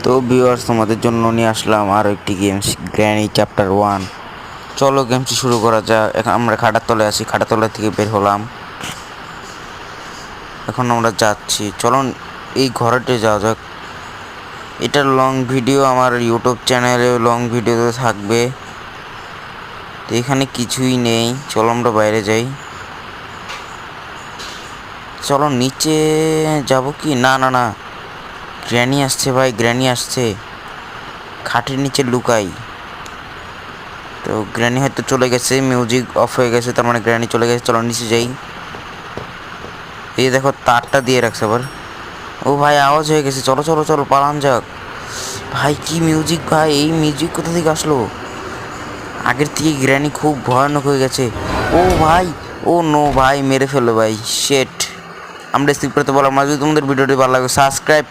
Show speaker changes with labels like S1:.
S1: তো ভিউয়ার্স, তোমাদের জন্য নিয়ে আসলাম আরও একটি গেমস, গ্র্যানি চ্যাপ্টার 1। চলো গেমটি শুরু করা যাক। এখন আমরা খাটার তলে আছি, খাটার তলা থেকে বের হলাম। এখন আমরা যাচ্ছি, চলো এই ঘরটি যাওয়া যাক। এটার লং ভিডিও আমার ইউটিউব চ্যানেলে লং ভিডিওতে থাকবে। তো এখানে কিছুই নেই, চলো আমরা বাইরে যাই। চলো নিচে যাব কি? না না না, গ্র্যানি আসছে ভাই, গ্র্যানি আসছে। খাটের নিচে লুকাই। তো গ্র্যানি হয়তো চলে গেছে, মিউজিক অফ হয়ে গেছে, তার মানে গ্র্যানি চলে গেছে। চলো নিচে যাই। এই দেখো তারটা দিয়ে রাখছে আবার। ও ভাই, আওয়াজ হয়ে গেছে, চলো চলো চলো পালান যাক। ভাই কি মিউজিক ভাই, এই মিউজিক কোথা থেকে আসলো? আগের থেকে গ্র্যানি খুব ভয়ানক হয়ে গেছে। ও ভাই, ও নো ভাই, মেরে ফেলো ভাই, শেট। আমরা স্কিপ করতে বললাম না। যদি তোমাদের ভিডিওটি ভালো লাগে সাবস্ক্রাইব